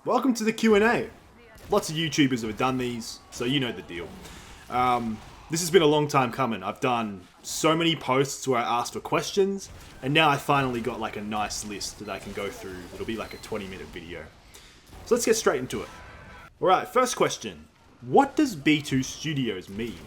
Welcome to the Q&A. Lots of YouTubers have done these, so you know the deal. This has been a long time coming. I've done so many posts where I asked for questions, and now I finally got like a nice list that I can go through. It'll be like a 20-minute video. So let's get straight into it. Alright, first question. What does B2 Studios mean?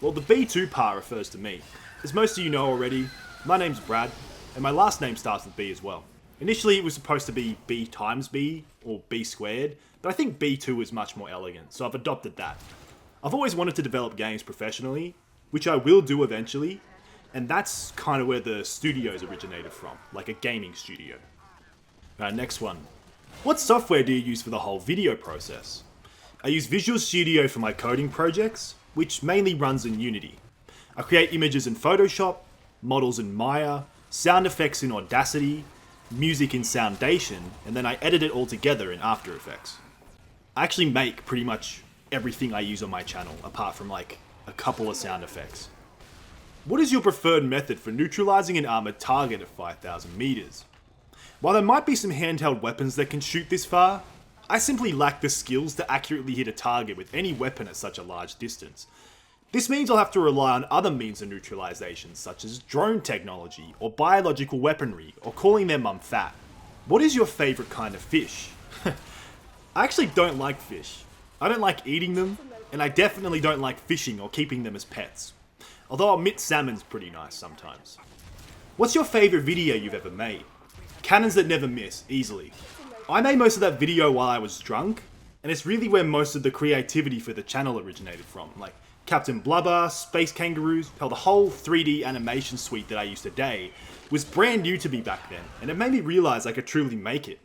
Well, the B2 part refers to me. As most of you know already, my name's Brad, and my last name starts with B as well. Initially, it was supposed to be B times B, or B squared, but I think B2 is much more elegant, so I've adopted that. I've always wanted to develop games professionally, which I will do eventually, and that's kind of where the studios originated from, like a gaming studio. Next one. What software do you use for the whole video process? I use Visual Studio for my coding projects, which mainly runs in Unity. I create images in Photoshop, models in Maya, sound effects in Audacity, music in Soundation, and then I edit it all together in After Effects. I actually make pretty much everything I use on my channel, apart from like a couple of sound effects. What is your preferred method for neutralizing an armored target at 5,000 meters? While there might be some handheld weapons that can shoot this far, I simply lack the skills to accurately hit a target with any weapon at such a large distance. This means I'll have to rely on other means of neutralization, such as drone technology, or biological weaponry, or calling their mum fat. What is your favourite kind of fish? I actually don't like fish. I don't like eating them, and I definitely don't like fishing or keeping them as pets. Although I'll admit salmon's pretty nice sometimes. What's your favourite video you've ever made? Cannons that never miss, easily. I made most of that video while I was drunk, and it's really where most of the creativity for the channel originated from, like Captain Blubber, Space Kangaroos, hell, the whole 3D animation suite that I used today was brand new to me back then, and it made me realise I could truly make it.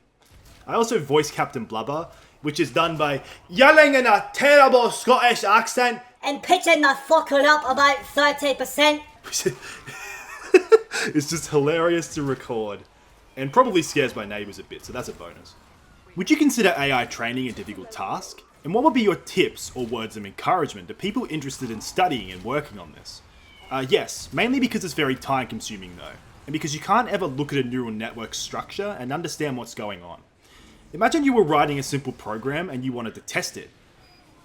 I also voice Captain Blubber, which is done by yelling in a terrible Scottish accent and pitching the fucker up about 30%. It's just hilarious to record, and probably scares my neighbours a bit, so that's a bonus. Would you consider AI training a difficult task? And what would be your tips or words of encouragement to people interested in studying and working on this? Yes, mainly because it's very time consuming though, and because you can't ever look at a neural network structure and understand what's going on. Imagine you were writing a simple program and you wanted to test it.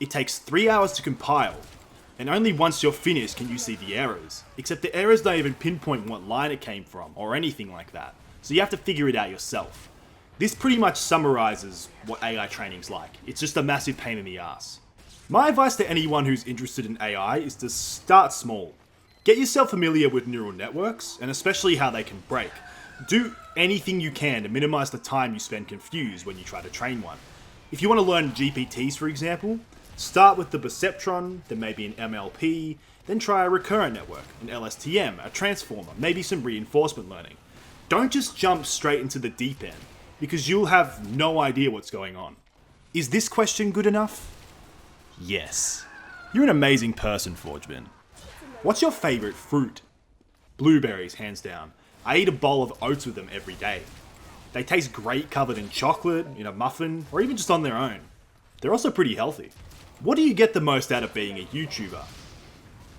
It takes 3 hours to compile, and only once you're finished can you see the errors, except the errors don't even pinpoint what line it came from or anything like that, so you have to figure it out yourself. This pretty much summarizes what AI training's like. It's just a massive pain in the ass. My advice to anyone who's interested in AI is to start small. Get yourself familiar with neural networks, and especially how they can break. Do anything you can to minimize the time you spend confused when you try to train one. If you want to learn GPTs, for example, start with the perceptron, then maybe an MLP, then try a recurrent network, an LSTM, a transformer, maybe some reinforcement learning. Don't just jump straight into the deep end, because you'll have no idea what's going on. Is this question good enough? Yes. You're an amazing person, Forgeman. What's your favourite fruit? Blueberries, hands down. I eat a bowl of oats with them every day. They taste great covered in chocolate, in a muffin, or even just on their own. They're also pretty healthy. What do you get the most out of being a YouTuber?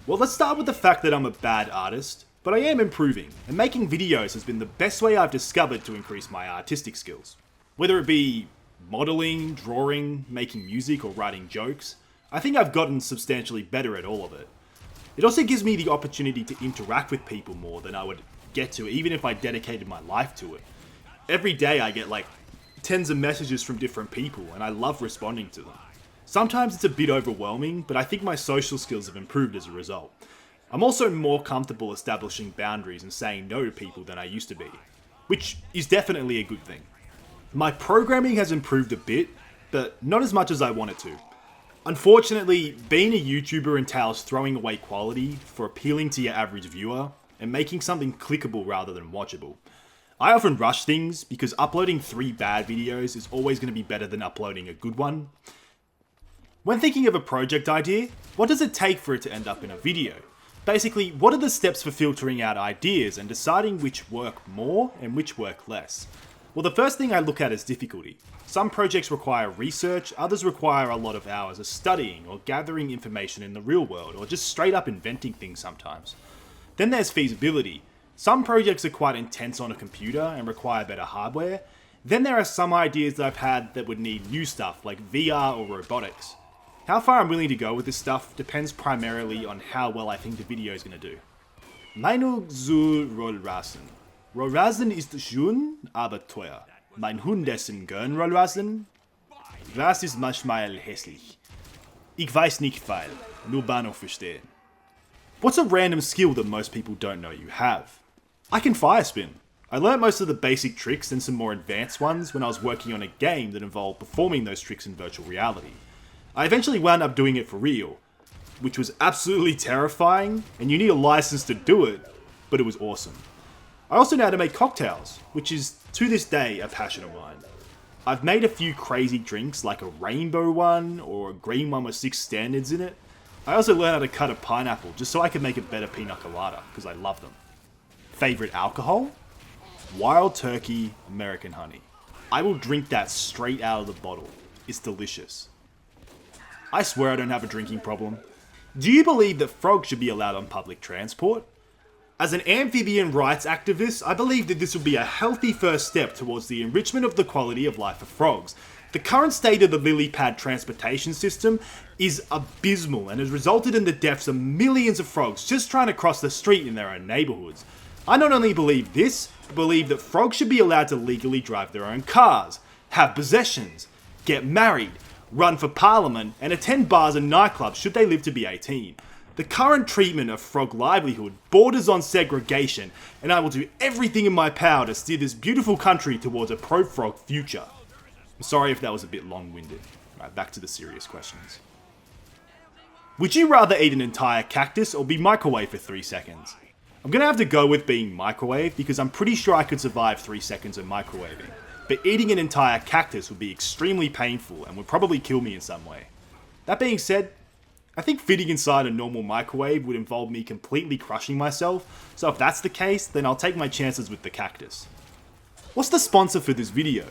Well, let's start with the fact that I'm a bad artist, but I am improving, and making videos has been the best way I've discovered to increase my artistic skills. Whether it be modelling, drawing, making music, or writing jokes, I think I've gotten substantially better at all of it. It also gives me the opportunity to interact with people more than I would get to even if I dedicated my life to it. Every day I get like tens of messages from different people, and I love responding to them. Sometimes it's a bit overwhelming, but I think my social skills have improved as a result. I'm also more comfortable establishing boundaries and saying no to people than I used to be, which is definitely a good thing. My programming has improved a bit, but not as much as I want it to. Unfortunately, being a YouTuber entails throwing away quality for appealing to your average viewer and making something clickable rather than watchable. I often rush things because uploading 3 bad videos is always going to be better than uploading a good one. When thinking of a project idea, what does it take for it to end up in a video? Basically, what are the steps for filtering out ideas and deciding which work more and which work less? Well, the first thing I look at is difficulty. Some projects require research, others require a lot of hours of studying or gathering information in the real world, or just straight up inventing things sometimes. Then there's feasibility. Some projects are quite intense on a computer and require better hardware. Then there are some ideas that I've had that would need new stuff like VR or robotics. How far I'm willing to go with this stuff depends primarily on how well I think the video is going to do. Meinung zu Rollrasen. Rollrasen ist schön, aber teuer. Mein Hund dessen gern Rollrasen. Das ist manchmal hässlich. Ich weiß nicht weil, nur Bahnhof verstehen. What's a random skill that most people don't know you have? I can fire spin. I learnt most of the basic tricks and some more advanced ones when I was working on a game that involved performing those tricks in virtual reality. I eventually wound up doing it for real, which was absolutely terrifying, and you need a license to do it, but it was awesome. I also know how to make cocktails, which is to this day a passion of mine. I've made a few crazy drinks like a rainbow one or a green one with 6 standards in it. I also learned how to cut a pineapple just so I could make a better pina colada because I love them. Favorite alcohol? Wild Turkey American Honey. I will drink that straight out of the bottle. It's delicious. I swear I don't have a drinking problem. Do you believe that frogs should be allowed on public transport? As an amphibian rights activist, I believe that this would be a healthy first step towards the enrichment of the quality of life for frogs. The current state of the lily pad transportation system is abysmal and has resulted in the deaths of millions of frogs just trying to cross the street in their own neighbourhoods. I not only believe this, but believe that frogs should be allowed to legally drive their own cars, have possessions, get married, run for parliament, and attend bars and nightclubs should they live to be 18. The current treatment of frog livelihood borders on segregation, and I will do everything in my power to steer this beautiful country towards a pro-frog future. I'm sorry if that was a bit long-winded. Right, back to the serious questions. Would you rather eat an entire cactus or be microwaved for 3 seconds? I'm gonna have to go with being microwaved because I'm pretty sure I could survive 3 seconds of microwaving. But eating an entire cactus would be extremely painful and would probably kill me in some way. That being said, I think fitting inside a normal microwave would involve me completely crushing myself, so if that's the case, then I'll take my chances with the cactus. What's the sponsor for this video?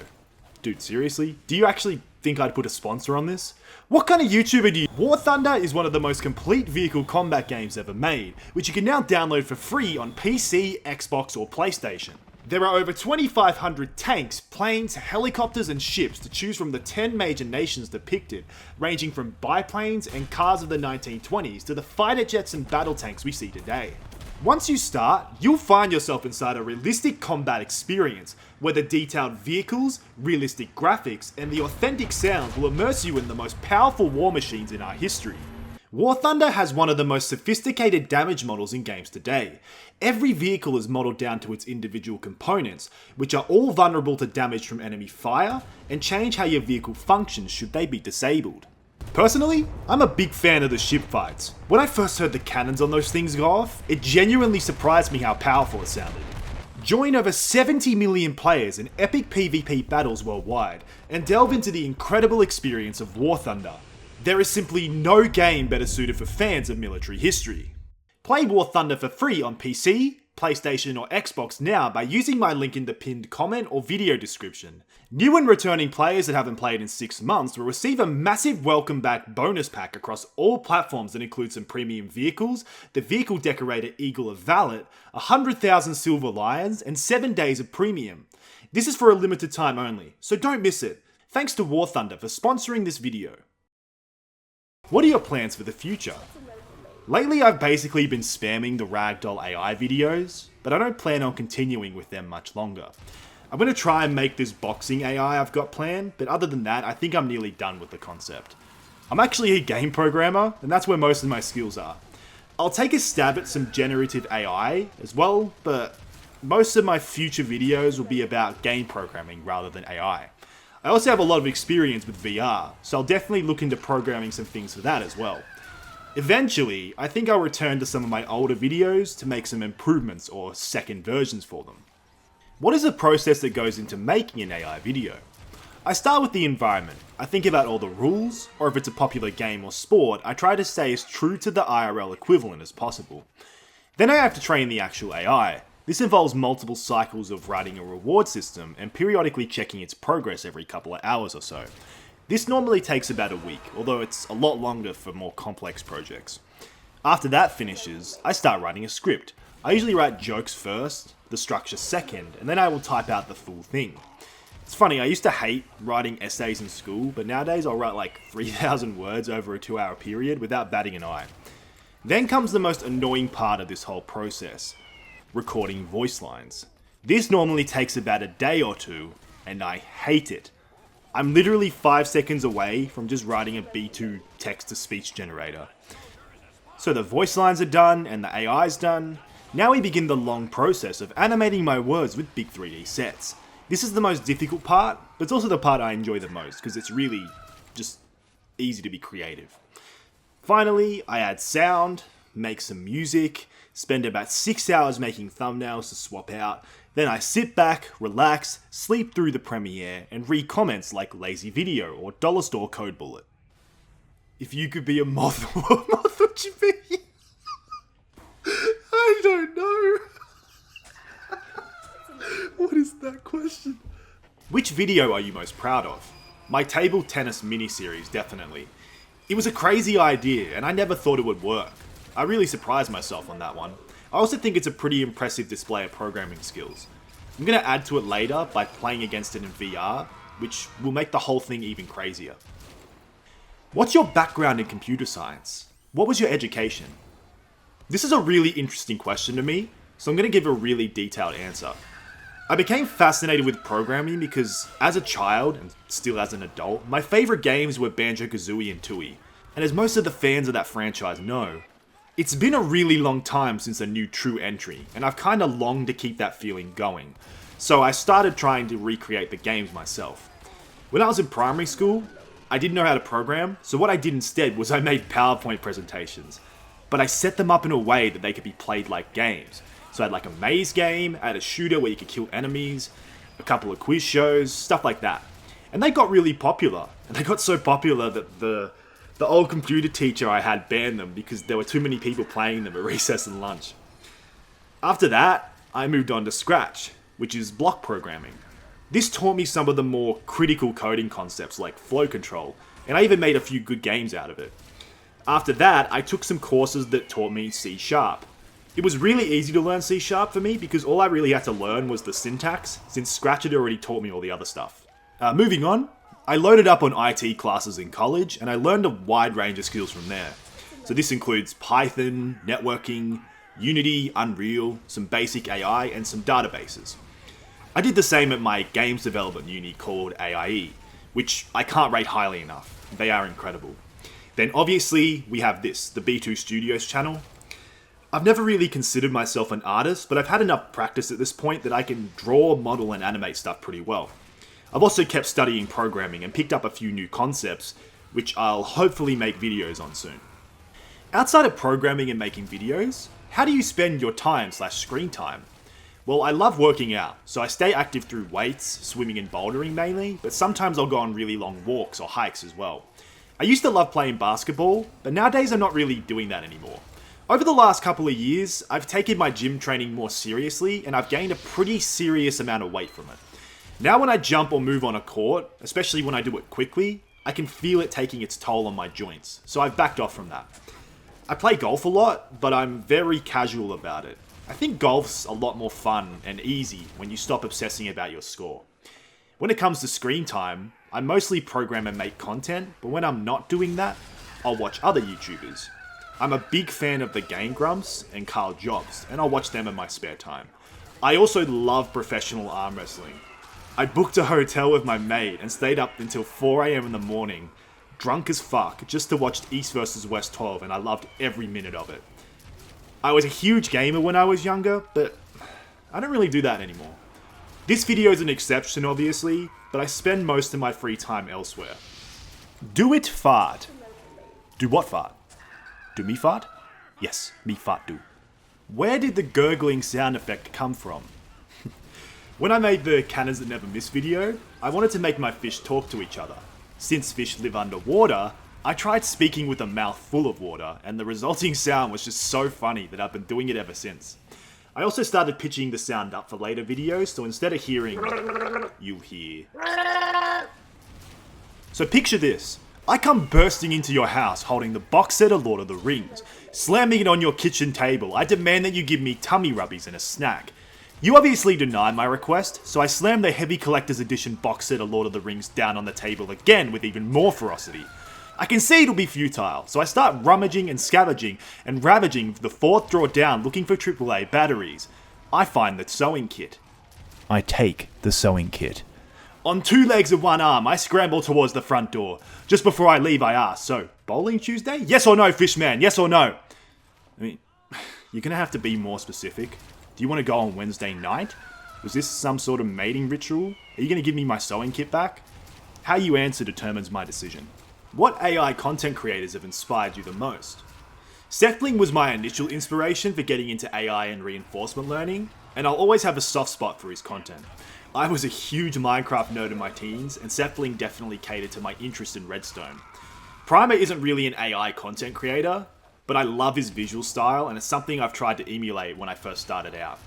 Dude, seriously? Do you actually think I'd put a sponsor on this? What kind of YouTuber do you... War Thunder is one of the most complete vehicle combat games ever made, which you can now download for free on PC, Xbox, or PlayStation. There are over 2,500 tanks, planes, helicopters, and ships to choose from the 10 major nations depicted, ranging from biplanes and cars of the 1920s to the fighter jets and battle tanks we see today. Once you start, you'll find yourself inside a realistic combat experience, where the detailed vehicles, realistic graphics, and the authentic sounds will immerse you in the most powerful war machines in our history. War Thunder has one of the most sophisticated damage models in games today. Every vehicle is modeled down to its individual components, which are all vulnerable to damage from enemy fire, and change how your vehicle functions should they be disabled. Personally, I'm a big fan of the ship fights. When I first heard the cannons on those things go off, it genuinely surprised me how powerful it sounded. Join over 70 million players in epic PvP battles worldwide, and delve into the incredible experience of War Thunder. There is simply no game better suited for fans of military history. Play War Thunder for free on PC, PlayStation, or Xbox now by using my link in the pinned comment or video description. New and returning players that haven't played in 6 months will receive a massive welcome back bonus pack across all platforms that includes some premium vehicles, the vehicle decorator Eagle of Valor, 100,000 silver lions, and 7 days of premium. This is for a limited time only, so don't miss it. Thanks to War Thunder for sponsoring this video. What are your plans for the future? Lately I've basically been spamming the Ragdoll AI videos, but I don't plan on continuing with them much longer. I'm going to try and make this boxing AI I've got planned, but other than that I think I'm nearly done with the concept. I'm actually a game programmer, and that's where most of my skills are. I'll take a stab at some generative AI as well, but most of my future videos will be about game programming rather than AI. I also have a lot of experience with VR, so I'll definitely look into programming some things for that as well. Eventually, I think I'll return to some of my older videos to make some improvements or second versions for them. What is the process that goes into making an AI video? I start with the environment. I think about all the rules, or if it's a popular game or sport, I try to stay as true to the IRL equivalent as possible. Then I have to train the actual AI. This involves multiple cycles of writing a reward system and periodically checking its progress every couple of hours or so. This normally takes about a week, although it's a lot longer for more complex projects. After that finishes, I start writing a script. I usually write jokes first, the structure second, and then I will type out the full thing. It's funny, I used to hate writing essays in school, but nowadays I'll write like 3,000 words over a 2-hour period without batting an eye. Then comes the most annoying part of this whole process, recording voice lines. This normally takes about a day or two, and I hate it. I'm literally 5 seconds away from just writing a B2 text-to-speech generator. So the voice lines are done, and the AI's done. Now we begin the long process of animating my words with big 3D sets. This is the most difficult part, but it's also the part I enjoy the most, because it's really just easy to be creative. Finally, I add sound, make some music, spend about 6 hours making thumbnails to swap out, then I sit back, relax, sleep through the premiere, and read comments like lazy video or dollar store code bullet. If you could be a moth, what moth would you be? I don't know. What is that question? Which video are you most proud of? My table tennis mini-series, definitely. It was a crazy idea, and I never thought it would work. I really surprised myself on that one. I also think it's a pretty impressive display of programming skills. I'm going to add to it later by playing against it in VR, which will make the whole thing even crazier. What's your background in computer science? What was your education? This is a really interesting question to me, so I'm going to give a really detailed answer. I became fascinated with programming because, as a child, and still as an adult, my favourite games were Banjo-Kazooie and Tooie. And as most of the fans of that franchise know, it's been a really long time since a new true entry, and I've kinda longed to keep that feeling going. So I started trying to recreate the games myself. When I was in primary school, I didn't know how to program, so what I did instead was I made PowerPoint presentations. But I set them up in a way that they could be played like games. So I had like a maze game, I had a shooter where you could kill enemies, a couple of quiz shows, stuff like that. And they got really popular. And they got so popular that the old computer teacher I had banned them because there were too many people playing them at recess and lunch. After that, I moved on to Scratch, which is block programming. This taught me some of the more critical coding concepts like flow control, and I even made a few good games out of it. After that, I took some courses that taught me C#. It was really easy to learn C# for me because all I really had to learn was the syntax, since Scratch had already taught me all the other stuff. Moving on, I loaded up on IT classes in college and I learned a wide range of skills from there. So this includes Python, networking, Unity, Unreal, some basic AI, and some databases. I did the same at my games development uni called AIE, which I can't rate highly enough. They are incredible. Then obviously we have this, the B2 Studios channel. I've never really considered myself an artist, but I've had enough practice at this point that I can draw, model, and animate stuff pretty well. I've also kept studying programming and picked up a few new concepts, which I'll hopefully make videos on soon. Outside of programming and making videos, how do you spend your time/screen time? Well, I love working out, so I stay active through weights, swimming and bouldering mainly, but sometimes I'll go on really long walks or hikes as well. I used to love playing basketball, but nowadays I'm not really doing that anymore. Over the last couple of years, I've taken my gym training more seriously and I've gained a pretty serious amount of weight from it. Now when I jump or move on a court, especially when I do it quickly, I can feel it taking its toll on my joints, so I've backed off from that. I play golf a lot, but I'm very casual about it. I think golf's a lot more fun and easy when you stop obsessing about your score. When it comes to screen time, I mostly program and make content, but when I'm not doing that, I'll watch other YouTubers. I'm a big fan of the Game Grumps and Carl Jobs, and I'll watch them in my spare time. I also love professional arm wrestling. I booked a hotel with my mate and stayed up until 4 AM in the morning, drunk as fuck, just to watch East vs West 12, and I loved every minute of it. I was a huge gamer when I was younger, but I don't really do that anymore. This video is an exception, obviously, but I spend most of my free time elsewhere. Do it fart. Do what fart? Do me fart? Yes, me fart do. Where did the gurgling sound effect come from? When I made the Cannons That Never Miss video, I wanted to make my fish talk to each other. Since fish live underwater, I tried speaking with a mouth full of water, and the resulting sound was just so funny that I've been doing it ever since. I also started pitching the sound up for later videos, so instead of hearing, you'll hear. So picture this. I come bursting into your house holding the box set of Lord of the Rings, slamming it on your kitchen table. I demand that you give me tummy rubbies and a snack. You obviously denied my request, so I slammed the heavy collector's edition box set of Lord of the Rings down on the table again with even more ferocity. I can see it'll be futile, so I start rummaging and scavenging and ravaging the fourth drawer down looking for AAA batteries. I find the sewing kit. I take the sewing kit. On two legs and one arm, I scramble towards the front door. Just before I leave, I ask, so, bowling Tuesday? Yes or no, Fishman? Yes or no? I mean, you're gonna have to be more specific. Do you want to go on Wednesday night? Was this some sort of mating ritual? Are you gonna give me my sewing kit back? How you answer determines my decision. What AI content creators have inspired you the most? Sethling was my initial inspiration for getting into AI and reinforcement learning, and I'll always have a soft spot for his content. I was a huge Minecraft nerd in my teens, and Sethling definitely catered to my interest in Redstone. Primer isn't really an AI content creator, but I love his visual style, and it's something I've tried to emulate when I first started out.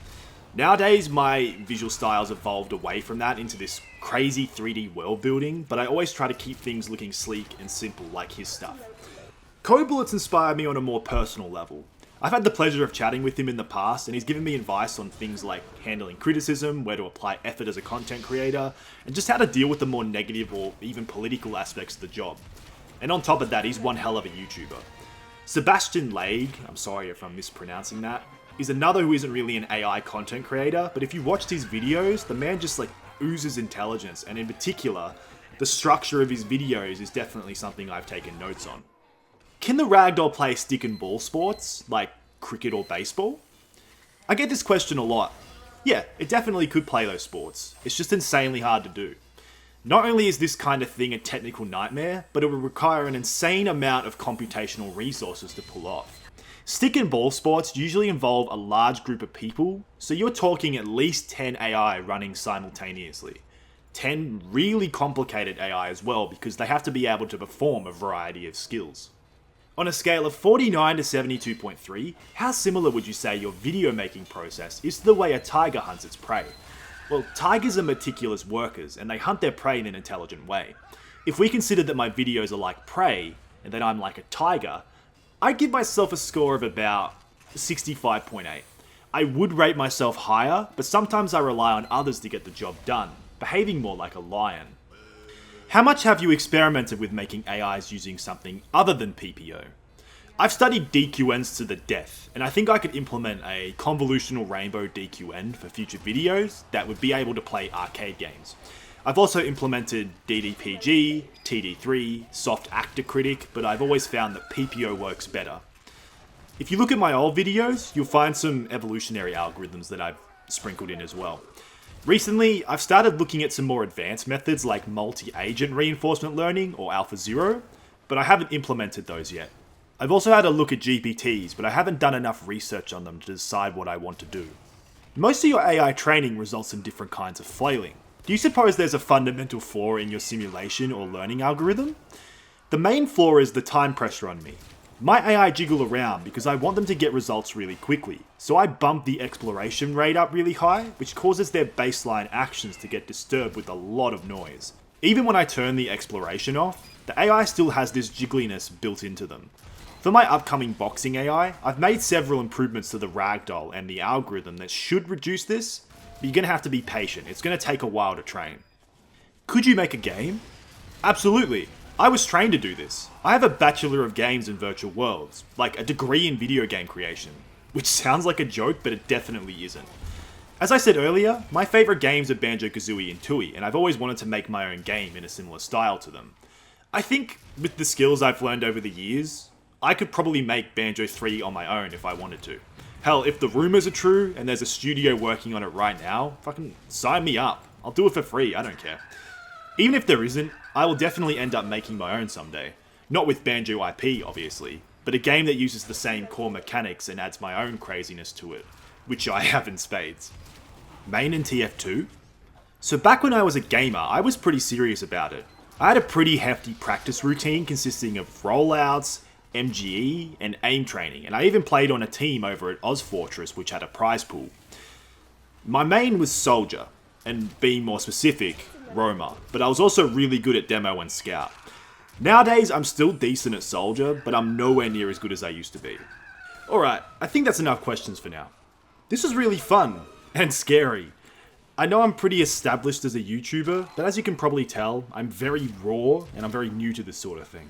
Nowadays, my visual style's evolved away from that into this crazy 3D world building, but I always try to keep things looking sleek and simple like his stuff. Code Bullets inspired me on a more personal level. I've had the pleasure of chatting with him in the past, and he's given me advice on things like handling criticism, where to apply effort as a content creator, and just how to deal with the more negative or even political aspects of the job. And on top of that, he's one hell of a YouTuber. Sebastian Lage, I'm sorry if I'm mispronouncing that, is another who isn't really an AI content creator, but if you watched his videos, the man just oozes intelligence, and in particular, the structure of his videos is definitely something I've taken notes on. Can the ragdoll play stick and ball sports, like cricket or baseball? I get this question a lot. Yeah, it definitely could play those sports. It's just insanely hard to do. Not only is this kind of thing a technical nightmare, but it would require an insane amount of computational resources to pull off. Stick and ball sports usually involve a large group of people, so you're talking at least 10 AI running simultaneously. 10 really complicated AI as well, because they have to be able to perform a variety of skills. On a scale of 49 to 72.3, how similar would you say your video making process is to the way a tiger hunts its prey? Well, tigers are meticulous workers, and they hunt their prey in an intelligent way. If we consider that my videos are like prey, and that I'm like a tiger, I'd give myself a score of about 65.8. I would rate myself higher, but sometimes I rely on others to get the job done, behaving more like a lion. How much have you experimented with making AIs using something other than PPO? I've studied DQNs to the death, and I think I could implement a convolutional rainbow DQN for future videos that would be able to play arcade games. I've also implemented DDPG, TD3, Soft Actor Critic, but I've always found that PPO works better. If you look at my old videos, you'll find some evolutionary algorithms that I've sprinkled in as well. Recently, I've started looking at some more advanced methods like multi-agent reinforcement learning, or AlphaZero, but I haven't implemented those yet. I've also had a look at GPTs, but I haven't done enough research on them to decide what I want to do. Most of your AI training results in different kinds of flailing. Do you suppose there's a fundamental flaw in your simulation or learning algorithm? The main flaw is the time pressure on me. My AI jiggle around because I want them to get results really quickly, so I bump the exploration rate up really high, which causes their baseline actions to get disturbed with a lot of noise. Even when I turn the exploration off, the AI still has this jiggliness built into them. For my upcoming boxing AI, I've made several improvements to the ragdoll and the algorithm that should reduce this, but you're going to have to be patient. It's going to take a while to train. Could you make a game? Absolutely. I was trained to do this. I have a Bachelor of Games in Virtual Worlds, like a degree in video game creation, which sounds like a joke, but it definitely isn't. As I said earlier, my favourite games are Banjo-Kazooie and Tooie, and I've always wanted to make my own game in a similar style to them. I think, with the skills I've learned over the years, I could probably make Banjo 3 on my own if I wanted to. Hell, if the rumours are true, and there's a studio working on it right now, fucking sign me up. I'll do it for free, I don't care. Even if there isn't, I will definitely end up making my own someday. Not with Banjo IP, obviously, but a game that uses the same core mechanics and adds my own craziness to it, which I have in spades. Main in TF2? So back when I was a gamer, I was pretty serious about it. I had a pretty hefty practice routine consisting of rollouts, MGE, and aim training, and I even played on a team over at OzFortress which had a prize pool. My main was Soldier, and being more specific, Roma, but I was also really good at Demo and Scout. Nowadays, I'm still decent at Soldier, but I'm nowhere near as good as I used to be. Alright, I think that's enough questions for now. This was really fun. and scary. I know I'm pretty established as a YouTuber, but as you can probably tell, I'm very raw and I'm very new to this sort of thing.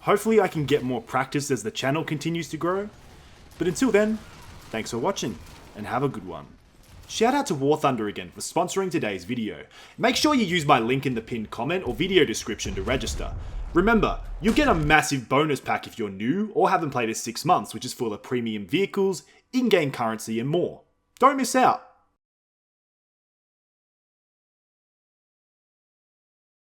Hopefully I can get more practice as the channel continues to grow, but until then, thanks for watching and have a good one. Shout out to War Thunder again for sponsoring today's video. Make sure you use my link in the pinned comment or video description to register. Remember, you'll get a massive bonus pack if you're new or haven't played in 6 months, which is full of premium vehicles, in-game currency and more. Don't miss out.